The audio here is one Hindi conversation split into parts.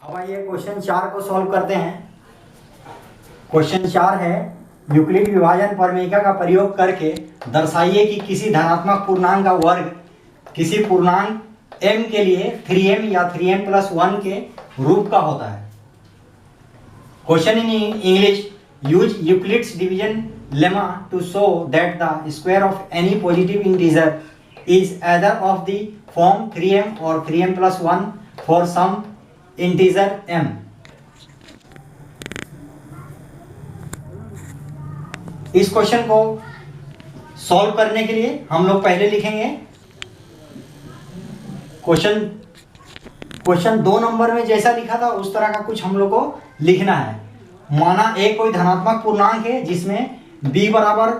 अब आइए क्वेश्चन 4 को सॉल्व करते हैं। क्वेश्चन 4 है, यूक्लिड विभाजन प्रमेयिका का प्रयोग करके दर्शाइए कि किसी धनात्मक पूर्णांक का वर्ग किसी पूर्णांक m के लिए 3m या 3m + 1 के रूप का होता है। Question in English, use Euclid's division lemma to show that the square of any positive integer is either of the form 3m or 3m + 1 for some integer m। इस क्वेश्चन को सॉल्व करने के लिए हम लोग पहले लिखेंगे क्वेश्चन 2 नंबर में जैसा लिखा था उस तरह का कुछ हम लोग को लिखना है। माना a कोई धनात्मक पूर्णांक है जिसमें b बराबर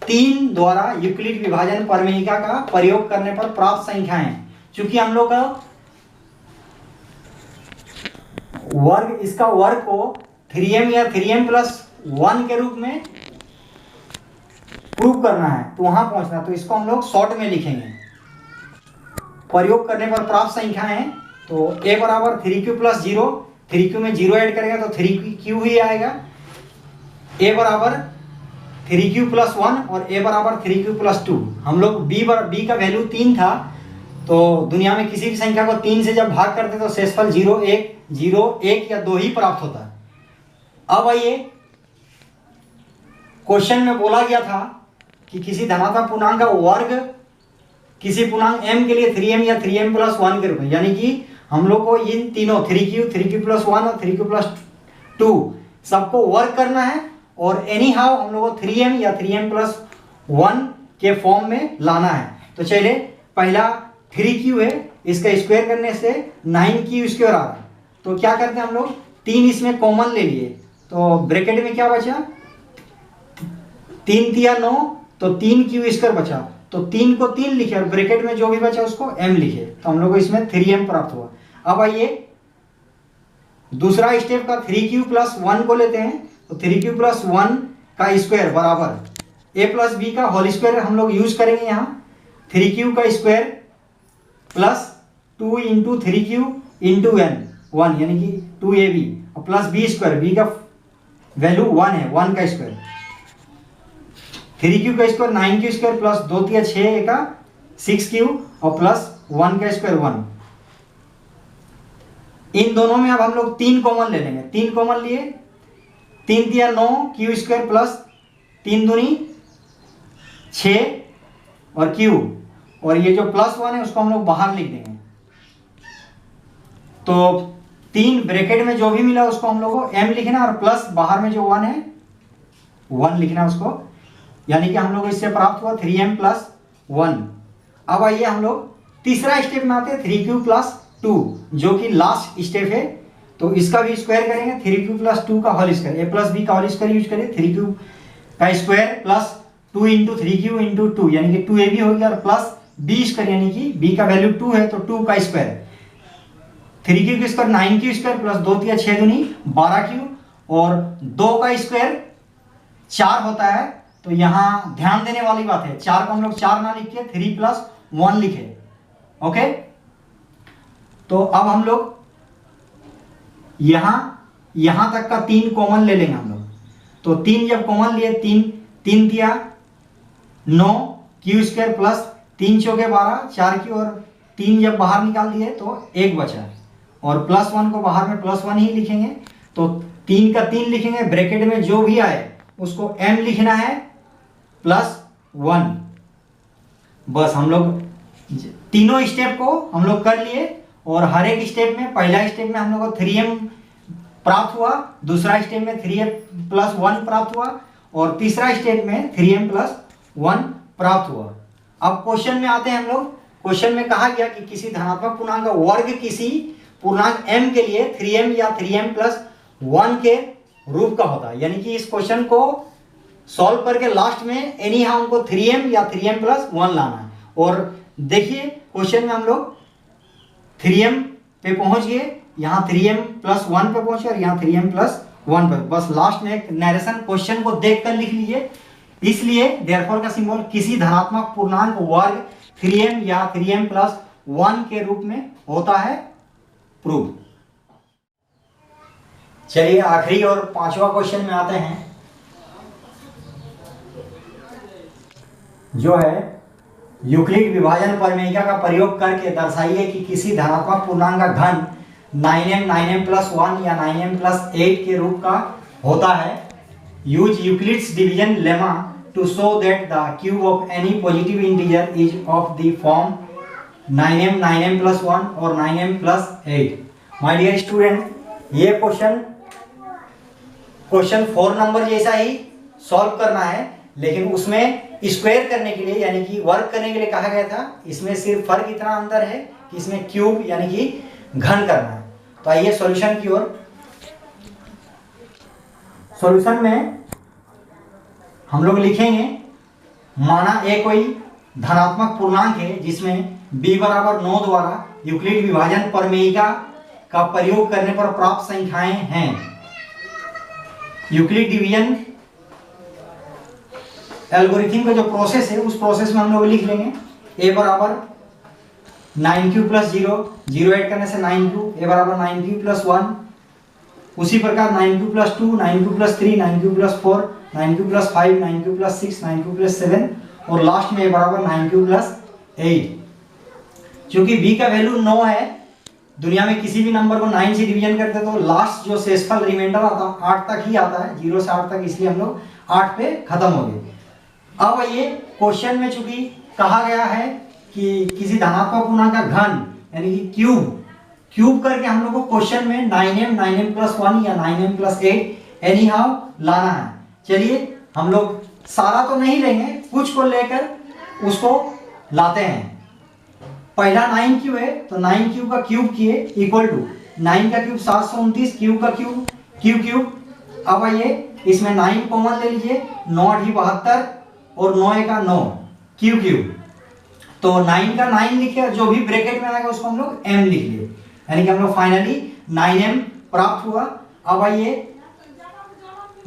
3 द्वारा यूक्लिड विभाजन प्रमेयिका का प्रयोग करने पर प्राप्त संख्याएं, चूंकि हम लोग का वर्ग इसका वर्ग को 3m या 3m + 1 के रूप में प्रूव करना है, तो वहां पहुंचना, तो इसको हम लोग शॉर्ट में लिखेंगे। प्रयोग करने पर प्राप्त संख्याएं, तो a बराबर 3q + 0, 3q में 0 ऐड करेगा तो 3q ही आएगा। a बराबर 3q + 1 और a बराबर 3q + 2। हम लोग b का वैल्यू 3 था, तो दुनिया में किसी भी संख्या को 3 से जब भाग करते तो शेषफल 0, 1 या 2 ही प्राप्त होता है। अब आइए, क्वेश्चन में बोला गया था कि किसी धनात्मक पूर्णांक का वर्ग किसी पूर्णांक m के लिए 3m या 3m + 1 के रूप में, यानी कि हम लोग को इन तीनों 3q + 1 और 3q + 2 सबको वर्ग करना है और एनी हाउ हम लोग को 3m या 3m + 1 के फॉर्म में लाना है। तो चलिए, पहला 3q है, इसका स्क्वायर करने से 9q² आ रहा है, तो क्या करते हैं हम लोग 3 इसमें कॉमन ले लिए, तो ब्रैकेट में क्या बचा 3 × 9, तो 3q² बचा, तो 3 को 3 लिखे और ब्रैकेट में जो भी बचा उसको m लिखे, तो हम लोग को इसमें 3m प्राप्त हुआ। अब आइए दूसरा स्टेप का 3q + 1 को लेते हैं, तो 3q + 1 का स्क्वायर बराबर a + b का होल स्क्वायर हम लोग यूज करेंगे। यहाँ 3q का स्क्वायर प्लस 2 × 3q × n 1, यानी कि 2ab और प्लस b², b का वैल्यू 1 है, 1 का स्क्वायर, 3q का स्क्वायर 9q² प्लस 2 × 6 का 6q और प्लस 1 का स्क्वायर 1। इन दोनों में अब हम लोग 3 कॉमन ले लेंगे, 3 कॉमन लिए, 3 × 9 q² प्लस 3 दूनी 6 और q, और ये जो प्लस 1 है उसको हम लोग बाहर लिख देंगे, तो 3 ब्रैकेट में जो भी मिला उसको हम लोग को m लिखना और प्लस बाहर में जो 1 है 1 लिखना उसको, यानी कि हम लोग इससे प्राप्त हुआ 3m + 1। अब आइए हम लोग तीसरा स्टेप में आते हैं 3q + 2, जो कि लास्ट स्टेप है, तो इसका भी स्क्वायर करेंगे, 3q + 2 का होल स्क्वायर, a + b का होल स्क्वायर यूज करें, 3q का स्क्वायर प्लस 2 × 3q × 2, यानी कि 2ab हो गया, और प्लस b², यानी कि b का वैल्यू 2 है तो 2 का स्क्वायर, 3q का स्क्वायर 9q² प्लस 2 × 6 दूनी 12q, और 2 का स्क्वायर 4 होता है, तो यहाँ ध्यान देने वाली बात है, 4 को हम लोग 4 ना लिख के 3 + 1 लिखे। ओके, तो अब हम लोग यहां तक का 3 कॉमन ले लेंगे हम लोग, तो 3 जब कॉमन लिए, 3 दिया 9 q² प्लस 3 × 4 = 12, 4q, और 3 जब बाहर निकाल दिए तो 1 बचा, और प्लस 1 को बाहर में प्लस 1 ही लिखेंगे, तो 3 का 3 लिखेंगे, ब्रैकेट में जो भी आए उसको m लिखना है प्लस 1। बस हम लोग तीनों स्टेप को हम लोग कर लिए, और हर एक स्टेप में, पहला स्टेप में हम लोग को 3m प्राप्त हुआ, दूसरा स्टेप में 3m + 1 प्राप्त हुआ, और तीसरा स्टेप में 3m + 1 प्राप्त हुआ। अब क्वेश्चन में आते हैं हम लोग। क्वेश्चन में कहा गया कि किसी धनात्मक पूर्णांक का वर्ग किसी पूर्णांक m के लिए 3m या 3m + 1 के रूप का होता है, यानी कि इस क्वेश्चन को सॉल्व करके लास्ट में एनी हाउ हमको 3m या 3m + 1 लाना है। और देखिए क्वेश्चन में हम लोग 3m पे पहुंच गए, यहाँ 3m + 1 पे पहुंचे और यहाँ 3m + 1 पे, बस लास्ट में एक नरेशन क्वेश्चन को देखकर लिख लीजिए। इसलिए देयरफॉर का सिंबल किसी धनात्मक पूर्णांक वर्ग 3m या 3m + 1 के रूप में होता है प्रूव। चलिए आखिरी और पांचवा क्वेश्चन में आते हैं, जो है यूक्लिड विभाजन प्रमेयिका का प्रयोग करके दर्शाइए कि किसी धनात्मक पूर्णांक का घन 9m 9m+1 या 9m+8 के रूप का होता है। Use Euclid's division lemma to show that the cube of any positive integer is of the form 9m 9m+1 और 9m+8। माय डियर स्टूडेंट, ये क्वेश्चन 4 नंबर जैसा ही सॉल्व करना है, लेकिन उसमें स्क्वायर करने के लिए यानी कि वर्क करने के लिए कहा गया था। इसमें सिर्फ फर्क इतना अंदर है कि इसमें क्यूब यानी कि घन करना है। तो आइए सॉल्यूशन की ओर। सॉल्यूशन में हम लोग लिखेंगे, माना ए कोई धनात्मक पूर्णांक है जिसमें b बराबर 9 द्वारा यूक्लिड विभाजन प्रमेयिका का प्रयोग करने पर प्राप्त संख्याएं हैं। यूक्लिड डिवीजन एल्गोरिथम का जो प्रोसेस है उस प्रोसेस में हम लोग लिख लेंगे a बराबर 9q + 0, 0 ऐड करने से 9q, a बराबर 9q + 1, उसी प्रकार 9q + 2, 9q + 3, 9q + 4, 9q + 5, 9q + 6, 9q + 7 और लास्ट में a बराबर 9q + 8। क्योंकि b का वैल्यू 9 है, दुनिया में किसी भी नंबर को 9 से डिवीजन करते तो लास्ट जो शेषफल रिमाइंडर आता 8 तक ही आता है, 0 से 8 तक, इसलिए हम लोग 8 पे खत्म हो गए। अब ये क्वेश्चन में चूंकि कहा गया है कि किसी धनात्मक पूर्णांक का घन यानी कि क्यूब करके हम लोग को क्वेश्चन में 9m 9m+1 या 9m+8 एनी हाउ लाना है। चलिए हम लोग सारा तो नहीं लेंगे, कुछ को लेकर उसको लाते हैं। पहला 9q है तो 9q का क्यूब किए इक्वल टू 9 का क्यूब 729, क्यूब का क्यूब। अब आइए इसमें 9 कॉमन ले लीजिए, 9 8 72 और 9 1 9 क्यूब। तो 9 का 9 लिखे और जो भी ब्रैकेट में आएगा उसको हम लोग m लिख लिए, यानी कि हम लोग फाइनली 9m प्राप्त हुआ। अब आइए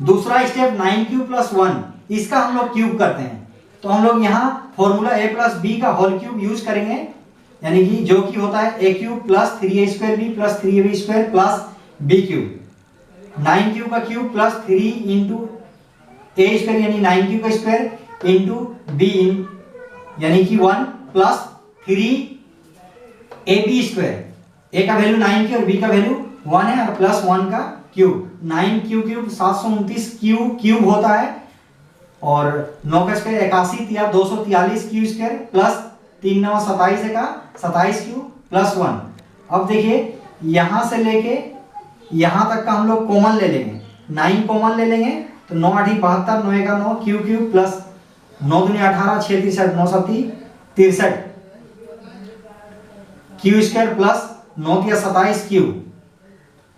दूसरा स्टेप 9q + 1, इसका हम लोग क्यूब करते हैं। तो हम लोग यहाँ फॉर्मूला a + b का होल क्यूब यूज करेंगे, यानी कि जो कि होता है a³ + 3a² b + 3ab² + b³। 9q का क्यूब प्लस 3 इंटू a² यानी 9q का स्क्वायर इंटू b यानी कि 1 प्लस 3ab²। a का वैल्यू 9 की और b का वैल्यू 1 है और प्लस 1 का क्यूब। 9 729 क्यूब होता है और 9 का स्क्वायर 81 या 243 क्यू स्क्वायर प्लस 3 9 27 का 27 क्यू प्लस 1। अब देखिए यहां से लेके यहां तक का हम लोग कॉमन ले लेंगे, 9 कॉमन ले लेंगे तो 9 8 72 9 1 9 क्यू प्लस 9 दूनी 18 6 63 9 7 63 क्यू स्क्वायर प्लस 9 या 27 क्यू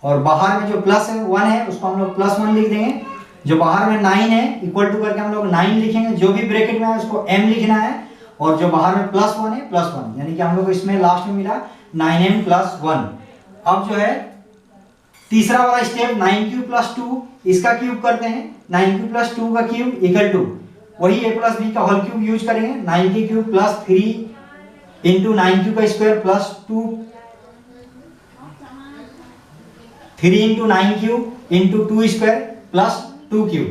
और बाहर में जो प्लस है 1 है उसको हम लोग प्लस 1 लिख देंगे। जो बाहर में 9 है इक्वल टू करके हम लोग 9 लिखेंगे, जो भी ब्रैकेट में है उसको m लिखना है और जो बाहर में प्लस 1 है प्लस 1, यानी कि हम लोग को इसमें लास्ट में मिला 9m + 1। अब जो है तीसरा वाला स्टेप 9q + 2, इसका क्यूब करते हैं। 9q + 2 का क्यूब इक्वल टू वही a + b का होल क्यूब यूज करेंगे, 9k³ + 3 इंटू 9q का square plus 2 3 into 9q into 2 square plus 2q।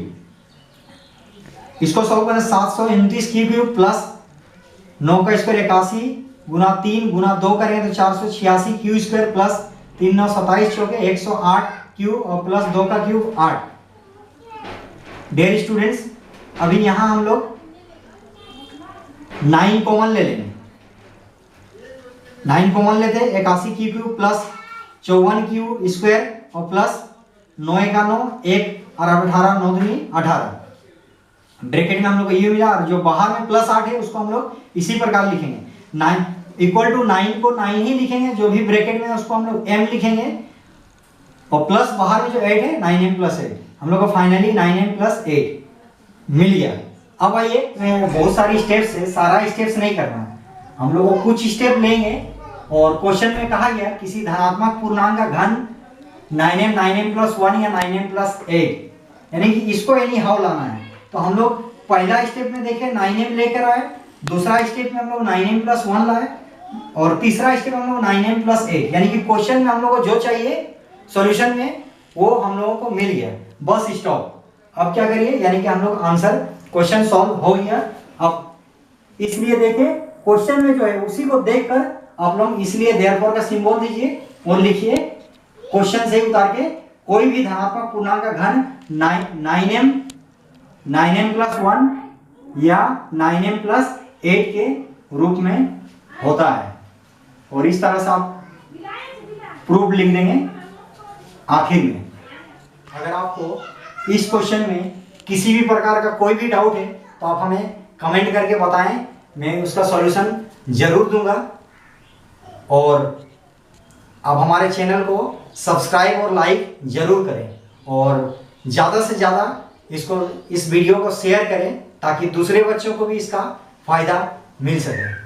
इसको सॉल्व करें 729 क्यूब प्लस 9 का स्क्वायर 81 गुना 3 गुना 2 करेंगे तो 486 क्यू स्क्वायर प्लस 3 9 27 चौके 108 क्यू और प्लस 2 का क्यूब 8। डियर स्टूडेंट्स, अभी यहां हम लोग 9 कॉमन ले लेंगे। 9 कॉमन लेते 81 क्यू प्लस 54 क्यू स्क्वायर और प्लस 9 1 9 1 और 18 9 दूनी 18। ब्रैकेट में हम लोग को ये मिला और जो बाहर में प्लस 8 है उसको हम लोग इसी प्रकार लिखेंगे। 9 इक्वल टू 9 को 9 ही लिखेंगे, जो भी ब्रैकेट में है उसको हम लोग m लिखेंगे और प्लस बाहर में जो 8 है 9m + 8, हम लोग को फाइनली 9m + 8 मिल गया। अब आइए बहुत सारी स्टेप्स है, सारा स्टेप्स नहीं करना है, हम लोग को कुछ स्टेप लेंगे और क्वेश्चन में कहा गया किसी धनात्मक पूर्णांक का घन 9m 9m + 1 या 9m + 8, यानी कि इसको एनी हाउ लाना है। तो हम लोग पहला स्टेप में देखें 9m लेकर आए, दूसरा स्टेप में हम लोग 9m + 1 लाए और तीसरा स्टेप हम लोग 9m + 8, यानी कि क्वेश्चन में हम लोग को जो चाहिए सॉल्यूशन में वो हम लोगों को मिल गया, बस स्टॉप। अब क्या करिए, यानी कि हम लोग आंसर क्वेश्चन सॉल्व हो गया। अब इसलिए देखिए क्वेश्चन में जो है उसी को देखकर आप लोग इसलिए देयरफॉर का सिंबल दीजिए और लिखिए क्वेश्चन से उतार के, कोई भी धनात्मक पूर्णांक का घन 9m प्लस 1 या 9m प्लस 8 के रूप में होता है। और इस तरह से आप प्रूफ लिख देंगे आखिर में। अगर आपको इस क्वेश्चन में किसी भी प्रकार का कोई भी डाउट है तो आप हमें कमेंट करके बताएं, मैं उसका सॉल्यूशन जरूर दूंगा। और आप हमारे चैनल को सब्सक्राइब और लाइक जरूर करें और ज़्यादा से ज़्यादा इस वीडियो को शेयर करें ताकि दूसरे बच्चों को भी इसका फ़ायदा मिल सके।